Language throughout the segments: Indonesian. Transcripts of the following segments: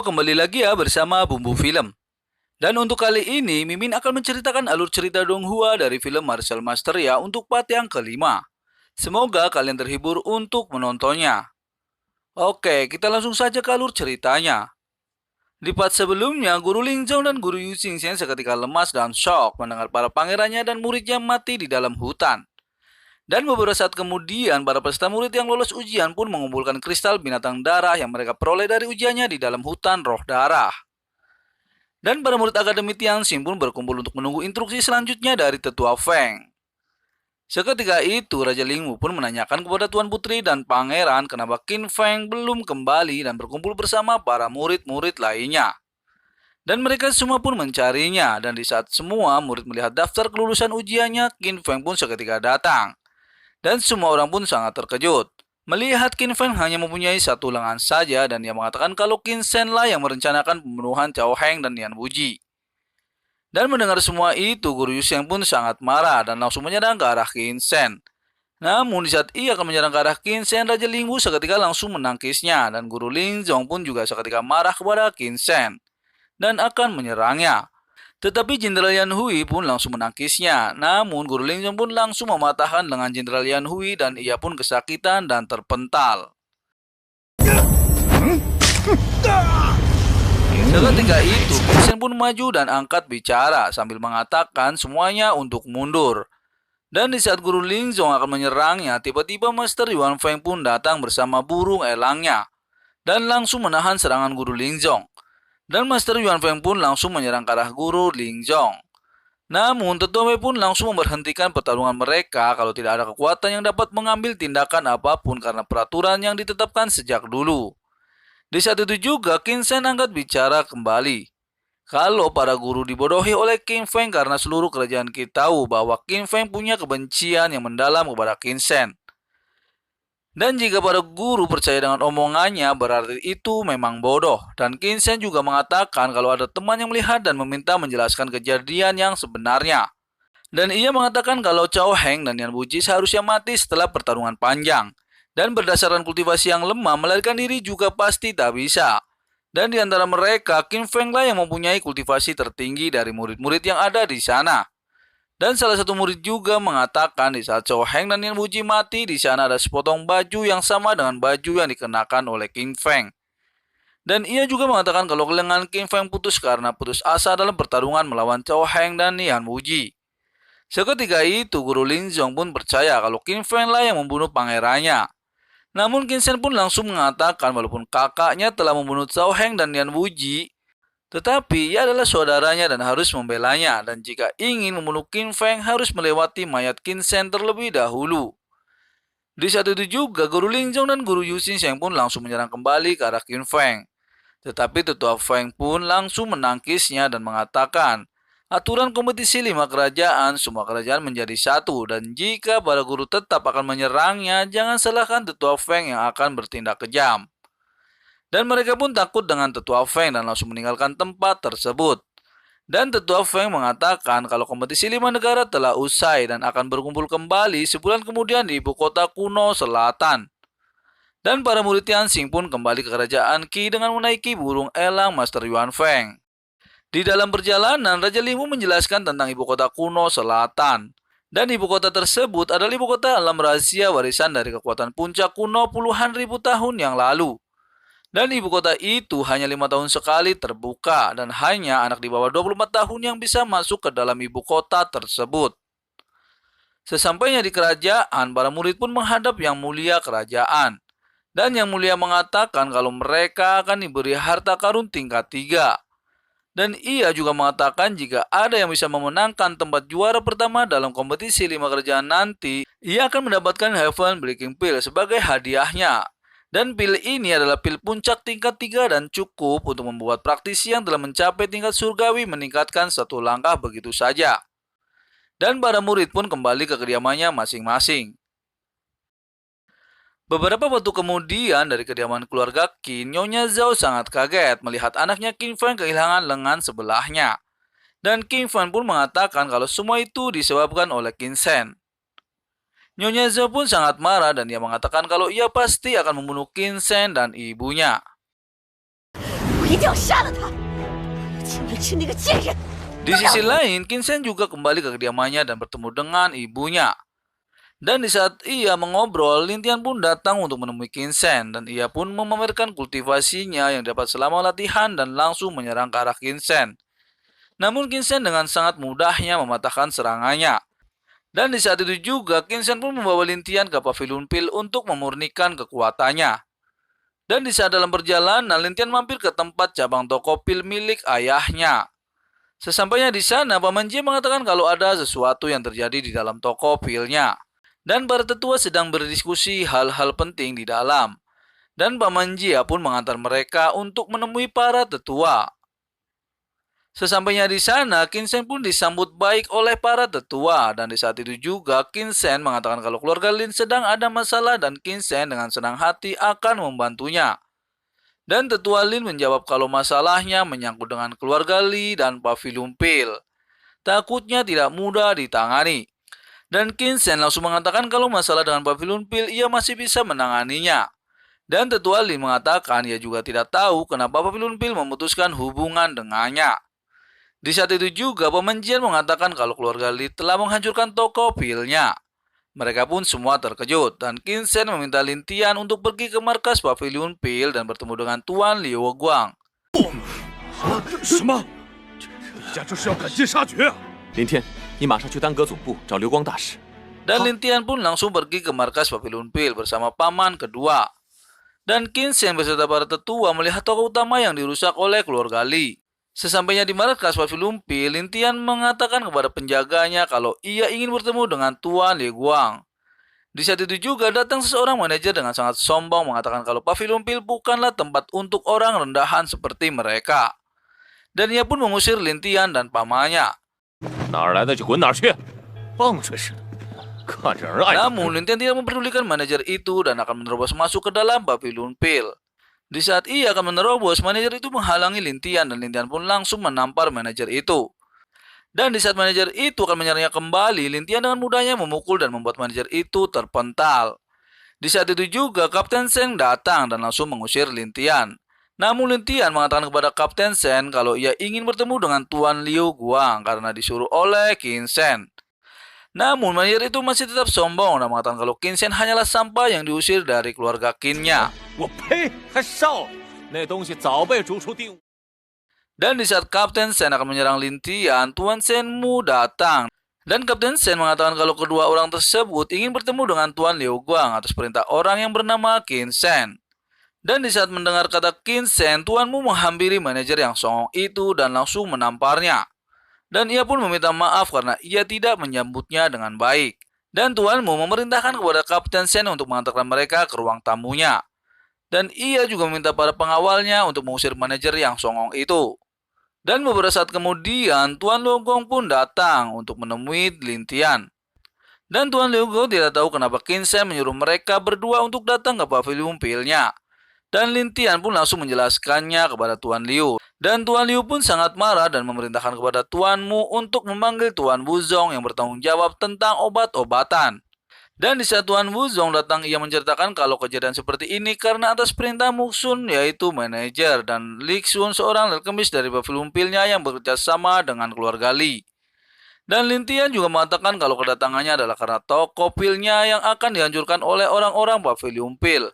Halo, kembali lagi ya bersama Bumbu Film. Dan untuk kali ini, Mimin akan menceritakan alur cerita Donghua dari film Martial Master ya untuk part yang kelima. Semoga kalian terhibur untuk menontonnya. Oke, kita langsung saja ke alur ceritanya. Di part sebelumnya, Guru Lingjong dan Guru Yu Xingxian seketika lemas dan shock mendengar para pangerannya dan muridnya mati di dalam hutan. Dan beberapa saat kemudian, para peserta murid yang lolos ujian pun mengumpulkan kristal binatang darah yang mereka peroleh dari ujiannya di dalam hutan roh darah. Dan para murid Akademi Tianxing pun berkumpul untuk menunggu instruksi selanjutnya dari Tetua Feng. Seketika itu, Raja Lingwu pun menanyakan kepada Tuan Putri dan Pangeran kenapa Qin Feng belum kembali dan berkumpul bersama para murid-murid lainnya. Dan mereka semua pun mencarinya, dan di saat semua murid melihat daftar kelulusan ujiannya, Qin Feng pun seketika datang. Dan semua orang pun sangat terkejut. Melihat Qin Feng hanya mempunyai satu lengan saja dan ia mengatakan kalau Qin Shen lah yang merencanakan pembunuhan Cao Heng dan Nian Wuji. Dan mendengar semua itu, Guru Yusheng pun sangat marah dan langsung menyerang ke arah Qin Shen. Namun di saat ia akan menyerang ke arah Qin Shen, Raja Lingwu seketika langsung menangkisnya dan Guru Lingjong pun juga seketika marah kepada Qin Shen dan akan menyerangnya. Tetapi Jenderal Yan Hui pun langsung menangkisnya. Namun Guru Lingjong pun langsung mematahkan lengan Jenderal Yan Hui dan ia pun kesakitan dan terpental. Seketika itu, Qin Shen pun maju dan angkat bicara sambil mengatakan semuanya untuk mundur. Dan di saat Guru Lingjong akan menyerangnya, tiba-tiba Master Yuan Feng pun datang bersama burung elangnya dan langsung menahan serangan Guru Lingjong. Dan Master Yuan Feng pun langsung menyerang ke arah Guru Lingjong. Namun, Tetua Wei pun langsung memberhentikan pertarungan mereka kalau tidak ada kekuatan yang dapat mengambil tindakan apapun karena peraturan yang ditetapkan sejak dulu. Di saat itu juga, Qin Shen angkat bicara kembali. Kalau para guru dibodohi oleh Qin Feng karena seluruh kerajaan Qi tahu bahwa Qin Feng punya kebencian yang mendalam kepada Qin Shen. Dan jika para guru percaya dengan omongannya, berarti itu memang bodoh. Dan Qin Shen juga mengatakan kalau ada teman yang melihat dan meminta menjelaskan kejadian yang sebenarnya. Dan ia mengatakan kalau Cao Heng dan Nian Wuji seharusnya mati setelah pertarungan panjang. Dan berdasarkan kultivasi yang lemah, melarikan diri juga pasti tak bisa. Dan di antara mereka, Qin Feng lah yang mempunyai kultivasi tertinggi dari murid-murid yang ada di sana. Dan salah satu murid juga mengatakan di saat Cao Heng dan Nian Wuji mati, di sana ada sepotong baju yang sama dengan baju yang dikenakan oleh Qin Feng. Dan ia juga mengatakan kalau lengan Qin Feng putus karena putus asa dalam pertarungan melawan Cao Heng dan Nian Wuji. Seketika itu, Guru Lingjong pun percaya kalau Qin Feng lah yang membunuh pangerannya. Namun Qin Shen pun langsung mengatakan walaupun kakaknya telah membunuh Cao Heng dan Nian Wuji, tetapi ia adalah saudaranya dan harus membelanya, dan jika ingin membunuh Qin Feng harus melewati mayat Qin Shen terlebih dahulu. Di saat itu juga, Guru Lingjong dan Guru Yu Xingxian pun langsung menyerang kembali ke arah Qin Feng. Tetapi Tetua Feng pun langsung menangkisnya dan mengatakan, aturan kompetisi 5 kerajaan, semua kerajaan menjadi satu, dan jika para guru tetap akan menyerangnya, jangan salahkan Tetua Feng yang akan bertindak kejam. Dan mereka pun takut dengan Tetua Feng dan langsung meninggalkan tempat tersebut. Dan Tetua Feng mengatakan kalau kompetisi 5 negara telah usai dan akan berkumpul kembali sebulan kemudian di ibu kota kuno selatan. Dan para murid Tianxing pun kembali ke kerajaan Qi dengan menaiki burung elang Master Yuan Feng. Di dalam perjalanan, Raja Lingwu menjelaskan tentang ibu kota kuno selatan. Dan ibu kota tersebut adalah ibu kota alam rahasia warisan dari kekuatan puncak kuno puluhan ribu tahun yang lalu. Dan ibu kota itu hanya 5 tahun sekali terbuka dan hanya anak di bawah 24 tahun yang bisa masuk ke dalam ibu kota tersebut. Sesampainya di kerajaan, para murid pun menghadap Yang Mulia kerajaan. Dan Yang Mulia mengatakan kalau mereka akan diberi harta karun tingkat 3. Dan ia juga mengatakan jika ada yang bisa memenangkan tempat juara pertama dalam kompetisi 5 kerajaan nanti, ia akan mendapatkan Heaven Breaking Pill sebagai hadiahnya. Dan pil ini adalah pil puncak tingkat 3 dan cukup untuk membuat praktisi yang telah mencapai tingkat surgawi meningkatkan satu langkah begitu saja. Dan para murid pun kembali ke kediamannya masing-masing. Beberapa waktu kemudian dari kediaman keluarga Qin, Nyonya Zhao sangat kaget melihat anaknya Qin Feng kehilangan lengan sebelahnya. Dan Qin Feng pun mengatakan kalau semua itu disebabkan oleh Qin Shen. Nyonya Zhao pun sangat marah dan ia mengatakan kalau ia pasti akan membunuh Qin Shen dan ibunya. 一定要杀了他！请你吃那个贱人！ Di sisi lain, Qin Shen juga kembali ke kediamannya dan bertemu dengan ibunya. Dan di saat ia mengobrol, Lin Tian pun datang untuk menemui Qin Shen dan ia pun memamerkan kultivasinya yang dapat selama latihan dan langsung menyerang ke arah Qin Shen. Namun Qin Shen dengan sangat mudahnya mematahkan serangannya. Dan di saat itu juga Qin Shen pun membawa Lin Tian ke pavilion pil untuk memurnikan kekuatannya. Dan di saat dalam perjalanan, Lin Tian mampir ke tempat cabang toko pil milik ayahnya. Sesampainya di sana, Paman Jie mengatakan kalau ada sesuatu yang terjadi di dalam toko pilnya. Dan para tetua sedang berdiskusi hal-hal penting di dalam. Dan Paman Jie pun mengantar mereka untuk menemui para tetua. Sesampainya di sana, Qin Shen pun disambut baik oleh para tetua. Dan di saat itu juga, Qin Shen mengatakan kalau keluarga Lin sedang ada masalah dan Qin Shen dengan senang hati akan membantunya. Dan tetua Lin menjawab kalau masalahnya menyangkut dengan keluarga Li dan pavilion pil. Takutnya tidak mudah ditangani. Dan Qin Shen langsung mengatakan kalau masalah dengan pavilion pil ia masih bisa menanganinya. Dan tetua Lin mengatakan ia juga tidak tahu kenapa pavilion pil memutuskan hubungan dengannya. Di saat itu juga Paman Jian mengatakan kalau keluarga Li telah menghancurkan toko pilnya. Mereka pun semua terkejut dan Qin Shen meminta Lin Tian untuk pergi ke markas pavilion pil dan bertemu dengan Tuan Liu Guang. 什么？这家这是要赶尽杀绝啊！林天，你马上去丹阁总部找流光大使。 Dan Lin Tian pun langsung pergi ke markas pavilion pil bersama paman kedua. Dan Qin Shen beserta para tetua melihat toko utama yang dirusak oleh keluarga Li. Sesampainya di markas pavilion pil, Lin Tian mengatakan kepada penjaganya kalau ia ingin bertemu dengan Tuan Liu Guang. Di saat itu juga datang seseorang manajer dengan sangat sombong mengatakan kalau pavilion pil bukanlah tempat untuk orang rendahan seperti mereka. Dan ia pun mengusir Lin Tian dan pamannya. 哪儿来的就滚哪儿去，棒槌似的，看着人爱。 Namun Lin Tian tidak mempedulikan manajer itu dan akan menerobos masuk ke dalam pavilion pil. Di saat ia akan menerobos, manajer itu menghalangi Lin Tian dan Lin Tian pun langsung menampar manajer itu. Dan di saat manajer itu akan menyerangnya kembali, Lin Tian dengan mudahnya memukul dan membuat manajer itu terpental. Di saat itu juga Kapten Seng datang dan langsung mengusir Lin Tian. Namun Lin Tian mengatakan kepada Kapten Seng kalau ia ingin bertemu dengan Tuan Liu Guang karena disuruh oleh Qin Shen. Namun manajer itu masih tetap sombong dan mengatakan kalau Qin Shen hanyalah sampah yang diusir dari keluarga Qin-nya. 我呸！还少爷，那东西早被逐出第五。 Dan di saat Kapten Shen akan menyerang Lin Tian, Tuan Shen Mu datang. Dan Kapten Shen mengatakan kalau kedua orang tersebut ingin bertemu dengan Tuan Liu Guang atas perintah orang yang bernama Qin Shen. Dan di saat mendengar kata Qin Shen, Tuan Mu menghampiri manajer yang songong itu dan langsung menamparnya. Dan ia pun meminta maaf karena ia tidak menyambutnya dengan baik. Dan Tuan Mu memerintahkan kepada Kapten Shen untuk mengantarkan mereka ke ruang tamunya. Dan ia juga meminta para pengawalnya untuk mengusir manajer yang songong itu. Dan beberapa saat kemudian, Tuan Liu Gong pun datang untuk menemui Lin Tian. Dan Tuan Liu Gong tidak tahu kenapa Qin Shen menyuruh mereka berdua untuk datang ke pavilion pilnya. Dan Lin Tian pun langsung menjelaskannya kepada Tuan Liu. Dan Tuan Liu pun sangat marah dan memerintahkan kepada Tuan Mu untuk memanggil Tuan Wuzong yang bertanggung jawab tentang obat-obatan. Dan di saat Tuan Wuzong datang, ia menceritakan kalau kejadian seperti ini karena atas perintah Muxun yaitu manajer dan Lixun seorang alkemis dari pavilion pilnya yang bekerja sama dengan keluarga Li. Dan Lin Tian juga mengatakan kalau kedatangannya adalah karena toko pilnya yang akan dihancurkan oleh orang-orang pavilion pil.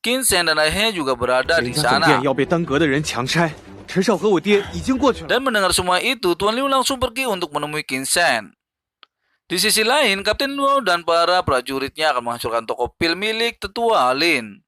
Qin Shen dan ayahnya juga berada di 人家总 sana. 店要被登阁的人强拆，陈少和我爹已经过去了。 Dan mendengar semua itu, Tuan Liu langsung pergi untuk menemui Qin Shen. Di sisi lain, Kapten Luo dan para prajuritnya akan menghancurkan toko pil milik tetua Lin.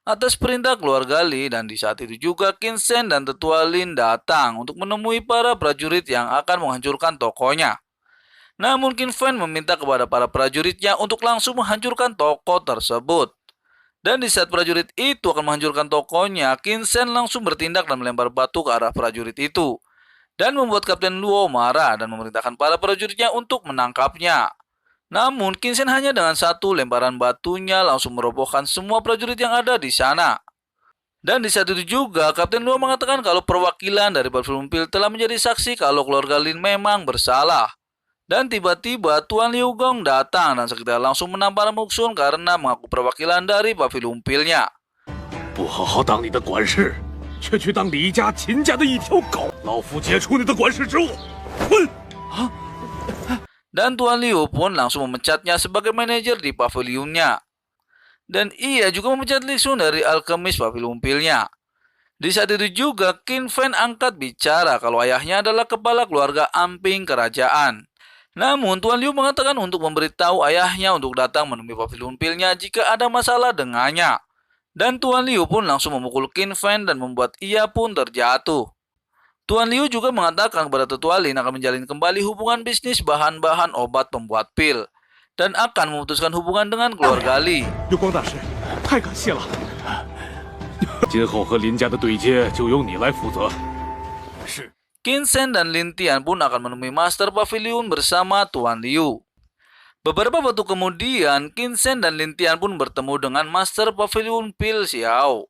Atas perintah keluarga Li, dan di saat itu juga Qin Shen dan tetua Lin datang untuk menemui para prajurit yang akan menghancurkan tokonya. Namun Qin Fen meminta kepada para prajuritnya untuk langsung menghancurkan toko tersebut. Dan di saat prajurit itu akan menghancurkan tokonya, Qin Shen langsung bertindak dan melempar batu ke arah prajurit itu. Dan membuat Kapten Luo marah dan memerintahkan para prajuritnya untuk menangkapnya. Namun Qin Shen hanya dengan satu lemparan batunya langsung merobohkan semua prajurit yang ada di sana. Dan di saat itu juga Kapten Luo mengatakan kalau perwakilan dari pavilion pil telah menjadi saksi kalau keluarga Lin memang bersalah. Dan tiba-tiba Tuan Liu Gong datang dan sekitar langsung menampar Muxun karena mengaku perwakilan dari pavilion pilnya. 不好好当你的管事，却去当李家、秦家的一条狗！老夫解除你的管事职务，滚！ Dan Tuan Liu pun langsung memecatnya sebagai manajer di pavilionnya. Dan ia juga memecat Li Xun dari alkemis pavilion pilnya. Di saat itu juga Qin Fan angkat bicara kalau ayahnya adalah kepala keluarga Amping kerajaan. Namun Tuan Liu mengatakan untuk memberitahu ayahnya untuk datang menemui pavilion pilnya jika ada masalah dengannya. Dan Tuan Liu pun langsung memukul Qin Fan dan membuat ia pun terjatuh. Tuan Liu juga mengatakan kepada Tetua Lin akan menjalin kembali hubungan bisnis bahan-bahan obat pembuat pil dan akan memutuskan hubungan dengan keluarga Li. 流光大师，太感谢了！今后和林家的对接就由你来负责。是。 Qin Shen dan Lin Tian pun akan menemui Master Pavilion bersama Tuan Liu. Beberapa waktu kemudian, Qin Shen dan Lin Tian pun bertemu dengan Master Pavilion Pil Xiao.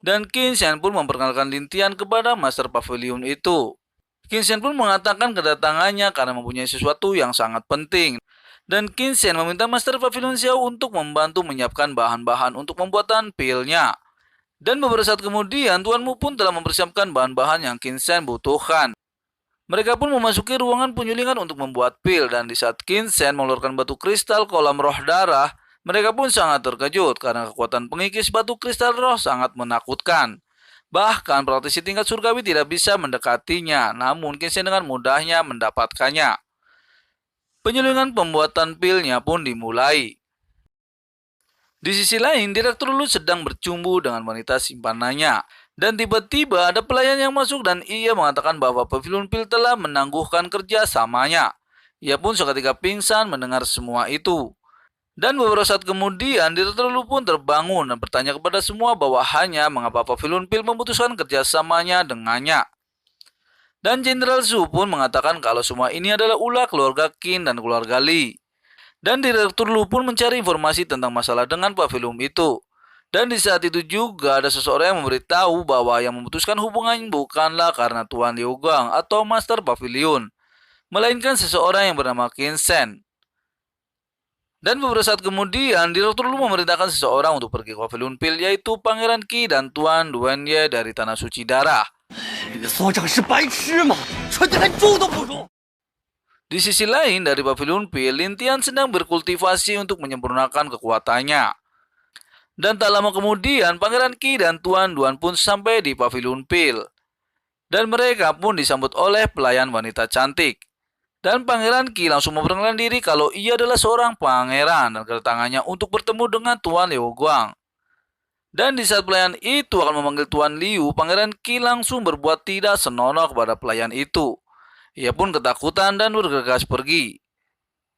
Dan Qin Shen pun memperkenalkan Lin Tian kepada Master Pavilion itu. Qin Shen pun mengatakan kedatangannya karena mempunyai sesuatu yang sangat penting. Dan Qin Shen meminta Master Pavilion Xiao untuk membantu menyiapkan bahan-bahan untuk pembuatan pilnya. Dan beberapa saat kemudian, Tuan Mu pun telah mempersiapkan bahan-bahan yang Qin Shen butuhkan. Mereka pun memasuki ruangan penyulingan untuk membuat pil. Dan di saat Qin Shen mengeluarkan batu kristal kolam roh darah, mereka pun sangat terkejut karena kekuatan pengikis batu kristal roh sangat menakutkan. Bahkan praktisi tingkat surgawi tidak bisa mendekatinya, namun Qin Shen dengan mudahnya mendapatkannya. Penyulingan pembuatan pilnya pun dimulai. Di sisi lain, Direktur Lu sedang bercumbu dengan wanita simpanannya. Dan tiba-tiba ada pelayan yang masuk dan ia mengatakan bahwa pavilion pil telah menangguhkan kerja samanya. Ia pun seketika pingsan mendengar semua itu. Dan beberapa saat kemudian, Direktur Lu pun terbangun dan bertanya kepada semua bawahannya mengapa pavilion pil memutuskan kerjasamanya dengannya. Dan Jenderal Su pun mengatakan kalau semua ini adalah ulah keluarga Qin dan keluarga Li. Dan Direktur Lu pun mencari informasi tentang masalah dengan pavilion itu. Dan di saat itu juga ada seseorang yang memberitahu bahwa yang memutuskan hubungan bukanlah karena Tuan Liu Gang atau Master Pavilion, melainkan seseorang yang bernama Qin Shen. Dan beberapa saat kemudian, Direktur Lu memerintahkan seseorang untuk pergi ke pavilion pil, yaitu Pangeran Qi dan Tuan Duanye dari Tanah Suci Darah. 这个所长是白痴吗？蠢得连猪都不如！ Di sisi lain, dari pavilion pil, Lin Tian sedang berkultivasi untuk menyempurnakan kekuatannya. Dan tak lama kemudian, Pangeran Qi dan Tuan Duan pun sampai di pavilion pil. Dan mereka pun disambut oleh pelayan wanita cantik. Dan Pangeran Qi langsung memperkenalkan diri kalau ia adalah seorang pangeran dan kedatangannya untuk bertemu dengan Tuan Liu Guang. Dan di saat pelayan itu akan memanggil Tuan Liu, Pangeran Qi langsung berbuat tidak senonoh kepada pelayan itu. Ia pun ketakutan dan bergegas pergi.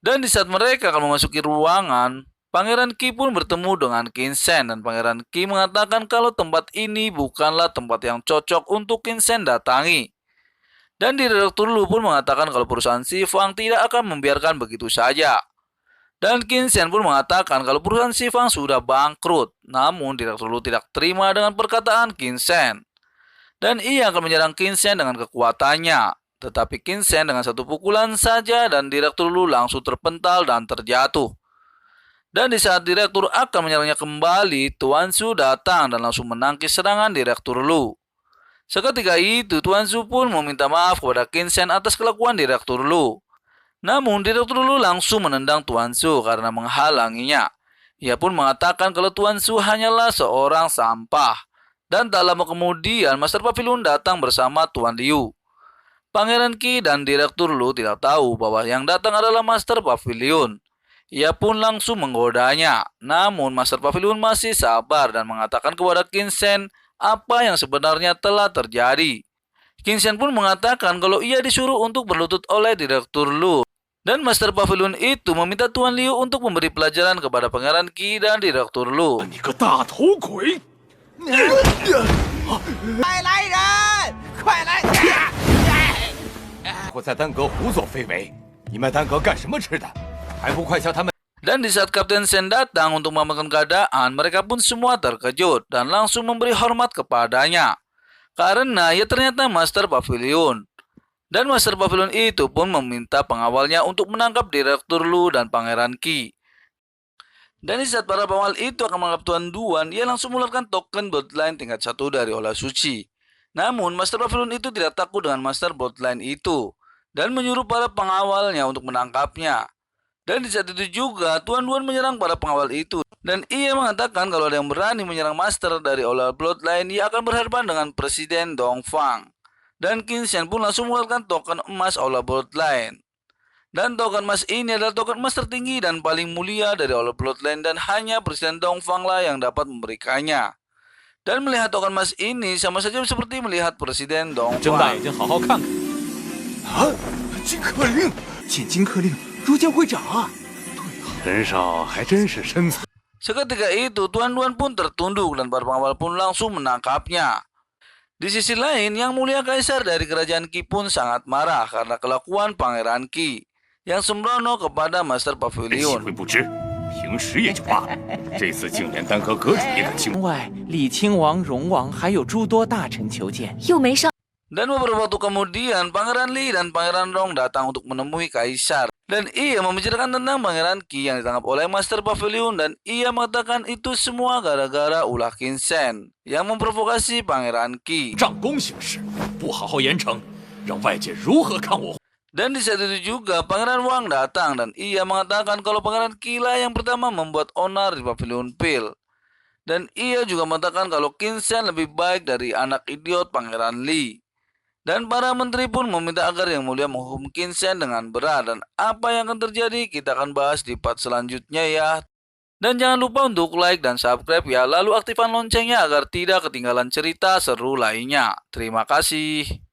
Dan di saat mereka akan memasuki ruangan, Pangeran Qi pun bertemu dengan Qin Shen dan Pangeran Qi mengatakan kalau tempat ini bukanlah tempat yang cocok untuk Qin Shen datangi. Dan Direktur Lu pun mengatakan kalau perusahaan Xifang tidak akan membiarkan begitu saja. Dan Qin Shen pun mengatakan kalau perusahaan Xifang sudah bangkrut. Namun Direktur Lu tidak terima dengan perkataan Qin Shen. Dan ia akan menyerang Qin Shen dengan kekuatannya. Tetapi Qin Shen dengan satu pukulan saja dan Direktur Lu langsung terpental dan terjatuh. Dan di saat Direktur akan menyerangnya kembali, Tuan Su datang dan langsung menangkis serangan Direktur Lu. Seketika itu, Tuan Su pun meminta maaf kepada Qin Shen atas kelakuan Direktur Lu. Namun, Direktur Lu langsung menendang Tuan Su karena menghalanginya. Ia pun mengatakan kalau Tuan Su hanyalah seorang sampah. Dan tak lama kemudian, Master Pavilion datang bersama Tuan Liu. Pangeran Qi dan Direktur Lu tidak tahu bahwa yang datang adalah Master Pavilion. Ia pun langsung menggodanya. Namun Master Pavilion masih sabar dan mengatakan kepada Qin Shen apa yang sebenarnya telah terjadi. Qin Shen pun mengatakan kalau ia disuruh untuk berlutut oleh Direktur Lu. Dan Master Pavilion itu meminta Tuan Liu untuk memberi pelajaran kepada Pangeran Qi dan Direktur Lu. 你个大头鬼！ 快来人！快来！我在丹阁胡作非为，你们丹阁干什么吃的？还不快向他们！ Dan di saat Kapten Shen datang untuk mengamankan keadaan, mereka pun semua terkejut dan langsung memberi hormat kepadanya. Karena ia ternyata Master Pavilion. Dan Master Pavilion itu pun meminta pengawalnya untuk menangkap Direktur Lu dan Pangeran Qi. Dan di saat para pengawal itu akan menangkap Tuan Duan, ia langsung mengeluarkan token Bloodline tingkat 1 dari Aula Suci. Namun, Master Pavilion itu tidak takut dengan Master Bloodline itu dan menyuruh para pengawalnya untuk menangkapnya. Dan di saat itu juga, Tuan Duan menyerang para pengawal itu. Dan ia mengatakan kalau ada yang berani menyerang Master dari Aula Bloodline, ia akan berhadapan dengan Presiden Dongfang. Dan Qin Shen pun langsung mengeluarkan token emas Aula Bloodline. Dan token emas ini adalah token emas tertinggi dan paling mulia dari Aula Bloodline dan hanya Presiden Dongfang lah yang dapat memberikannya. Dan melihat token emas ini sama saja seperti melihat Presiden 睁大 Dongfang. 眼睛好好看看。啊，金克令，见金克令如见会长啊！陈少还真是身材。 Seketika itu Tuan Duan pun tertunduk dan para pengawal pun langsung menangkapnya. Di sisi lain, Yang Mulia Kaisar dari Kerajaan Qi pun sangat marah karena kelakuan Pangeran Qi yang sembrono kepada Master 人岂 Pavilion. 会不知？平时也就罢了，这次竟连丹阁阁主也敢轻门外，李亲王、荣王还有诸多大臣求见。又没上 Dan beberapa waktu kemudian, Pangeran Li dan Pangeran Rong datang untuk menemui Kaisar. Dan ia membicarakan tentang Pangeran Qi yang ditangkap oleh Master Pavilion dan ia mengatakan itu semua gara-gara ulah Qin Shen yang memprovokasi Pangeran Qi. 仗功行事，不好好严惩，让外界如何看我？ Dan di saat itu juga Pangeran Wang datang dan ia mengatakan kalau Pangeran Qi lah yang pertama membuat onar di Pavilion Pil. Dan ia juga mengatakan kalau Qin Shen lebih baik dari anak idiot Pangeran Li. Dan para menteri pun meminta agar Yang Mulia menghukum Qin Shen dengan berat. Dan apa yang akan terjadi kita akan bahas di part selanjutnya ya. Dan jangan lupa untuk like dan subscribe ya. Lalu aktifkan loncengnya agar tidak ketinggalan cerita seru lainnya. Terima kasih.